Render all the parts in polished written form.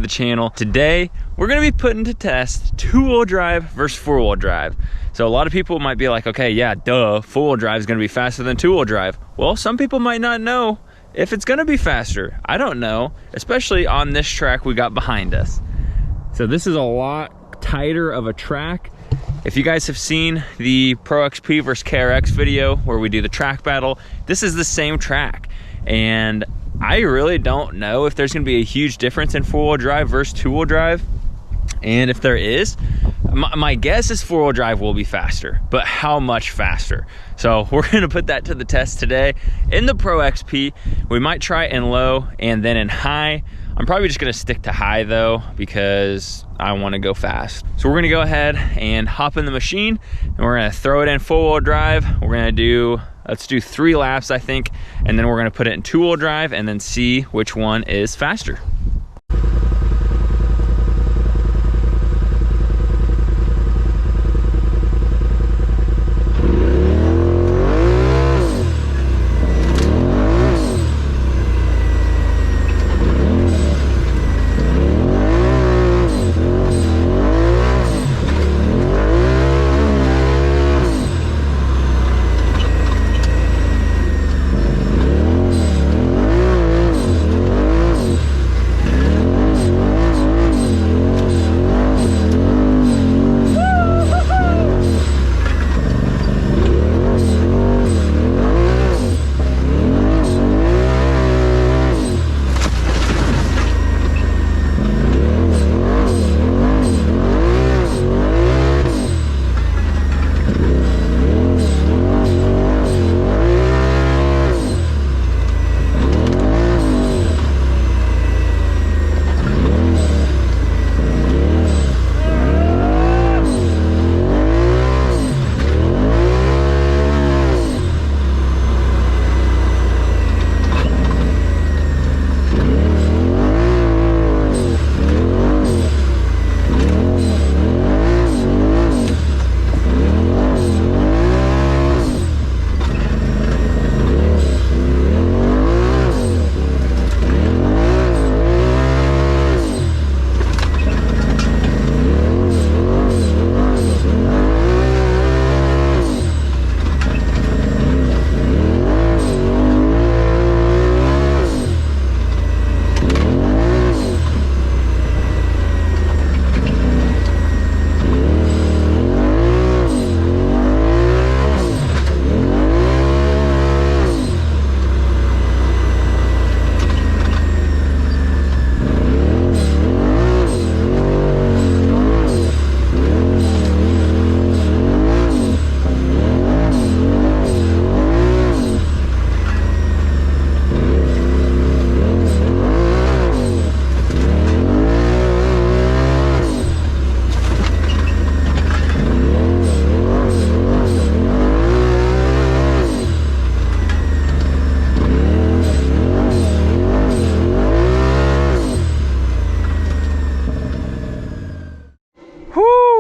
the channel. Today, we're gonna be putting to test two-wheel drive versus four-wheel drive. So a lot of people might be like, okay, yeah, duh, four-wheel drive is gonna be faster than two-wheel drive. Well, some people might not know if it's gonna be faster. I don't know, especially on this track we got behind us. So this is a lot tighter of a track. If you guys have seen the Pro XP versus KRX video where we do the track battle, this is the same track. And I really don't know if there's gonna be a huge difference in four-wheel drive versus two-wheel drive. And if there is, my guess is four-wheel drive will be faster, but how much faster? So we're gonna put that to the test today in the Pro XP. We might try it in low and then in high. I'm probably just gonna stick to high though, because I wanna go fast. So we're gonna go ahead and hop in the machine and we're gonna throw it in four-wheel drive. We're gonna do, let's do 3 laps, I think, and then we're gonna put it in two-wheel drive and then see which one is faster.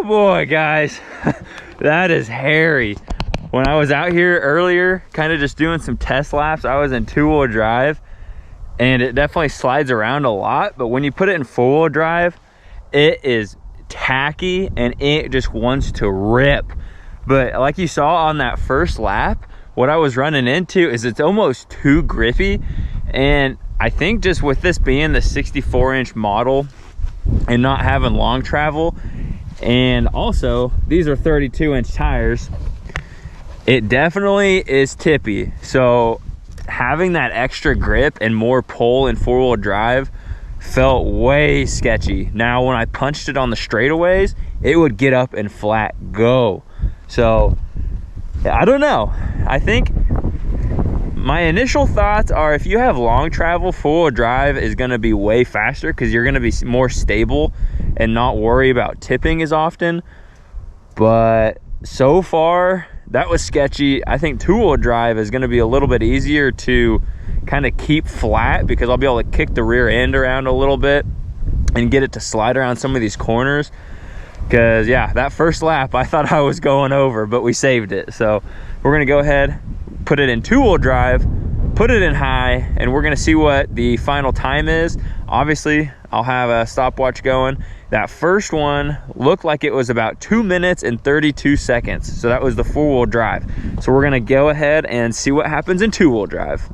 Boy, guys, that is hairy. When I was out here earlier, kind of just doing some test laps, I was in two-wheel drive and it definitely slides around a lot, but when you put it in four-wheel drive, it is tacky and it just wants to rip. But like you saw on that first lap, what I was running into is it's almost too grippy. And I think just with this being the 64-inch model and not having long travel, and also these are 32-inch tires, it definitely is tippy. So having that extra grip and more pull in four-wheel drive felt way sketchy. Now when I punched it on the straightaways, it would get up and flat go. So I don't know, I think my initial thoughts are if you have long travel, four-wheel drive is going to be way faster because you're going to be more stable and not worry about tipping as often. But so far that was sketchy. I think two-wheel drive is going to be a little bit easier to kind of keep flat because I'll be able to kick the rear end around a little bit and get it to slide around some of these corners. Because yeah, that first lap I thought I was going over, but we saved it. So we're going to go ahead, put it in two-wheel drive, put it in high, and we're going to see what the final time is. obviously I'll have a stopwatch going. That first one looked like it was about 2 minutes and 32 seconds. So that was the 4-wheel drive. So we're gonna go ahead and see what happens in 2-wheel drive.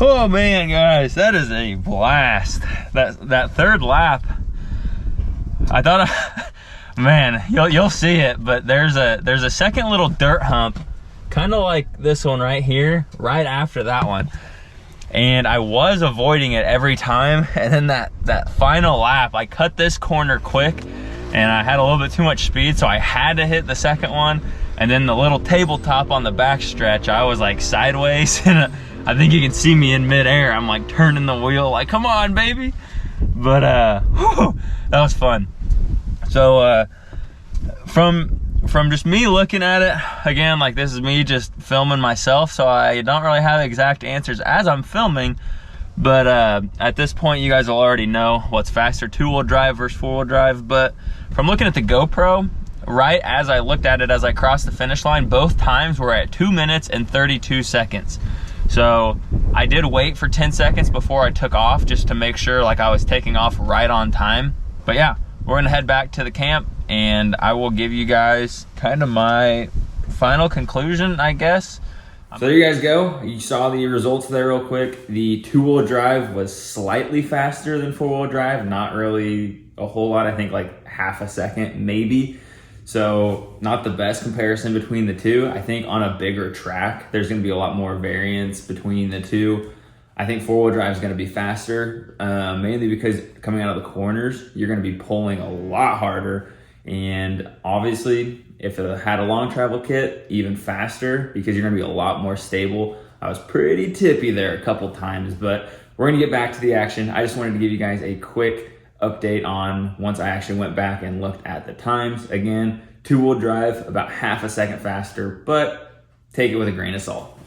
Oh man, guys, that is a blast. That third lap, I thought, man, you'll see it, but there's a second little dirt hump, kind of like this one right here, right after that one. And I was avoiding it every time. And then that final lap, I cut this corner quick and I had a little bit too much speed, so I had to hit the second one. And then the little tabletop on the back stretch, I was like sideways, and I think you can see me in midair. I'm like turning the wheel, like, come on, baby. But whew, that was fun. So from just me looking at it, again, like this is me just filming myself, so I don't really have exact answers as I'm filming. But at this point, you guys will already know what's faster, 2-wheel drive versus 4-wheel drive. But from looking at the GoPro, right as I looked at it as I crossed the finish line, both times were at 2 minutes and 32 seconds. So I did wait for 10 seconds before I took off, just to make sure like I was taking off right on time. But yeah, we're gonna head back to the camp and I will give you guys kind of my final conclusion, I guess. So there you guys go. You saw the results there real quick. The 2-wheel drive was slightly faster than 4-wheel drive, not really a whole lot. I think like half a second maybe. So not the best comparison between the two. I think on a bigger track, there's gonna be a lot more variance between the two. I think 4-wheel drive is gonna be faster, mainly because coming out of the corners, you're gonna be pulling a lot harder. And obviously, if it had a long travel kit, even faster, because you're gonna be a lot more stable. I was pretty tippy there a couple times, but we're gonna get back to the action. I just wanted to give you guys a quick update on once I actually went back and looked at the times. Again, 2-wheel drive about half a second faster, but take it with a grain of salt.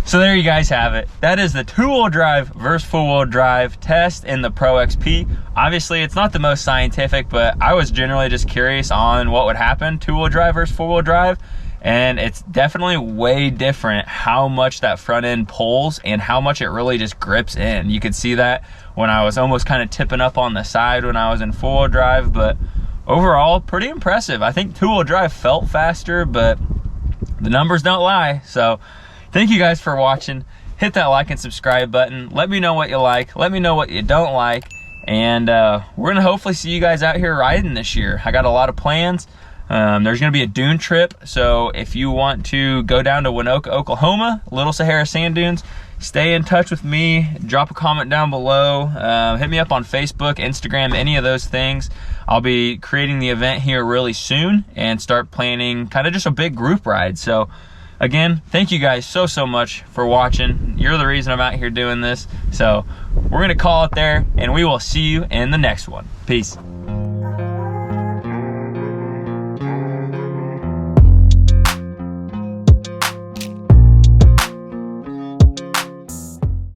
So there you guys have it. That is the 2-wheel drive versus 4-wheel drive test in the Pro XP. Obviously, it's not the most scientific, but I was generally just curious on what would happen 2-wheel drive versus 4-wheel drive. And it's definitely way different how much that front end pulls and how much it really just grips in. You could see that when I was almost kind of tipping up on the side when I was in 4-wheel drive, but overall, pretty impressive. I think two-wheel drive felt faster, but the numbers don't lie. So thank you guys for watching. Hit that like and subscribe button. Let me know what you like. Let me know what you don't like. And we're gonna hopefully see you guys out here riding this year. I got a lot of plans. There's gonna be a dune trip. So if you want to go down to Winoka, Oklahoma, Little Sahara Sand Dunes, stay in touch with me. Drop a comment down below. Hit me up on Facebook, Instagram, any of those things. I'll be creating the event here really soon and start planning kind of just a big group ride. So again, thank you guys so much for watching. You're the reason I'm out here doing this. So we're gonna call it there, and we will see you in the next one. Peace.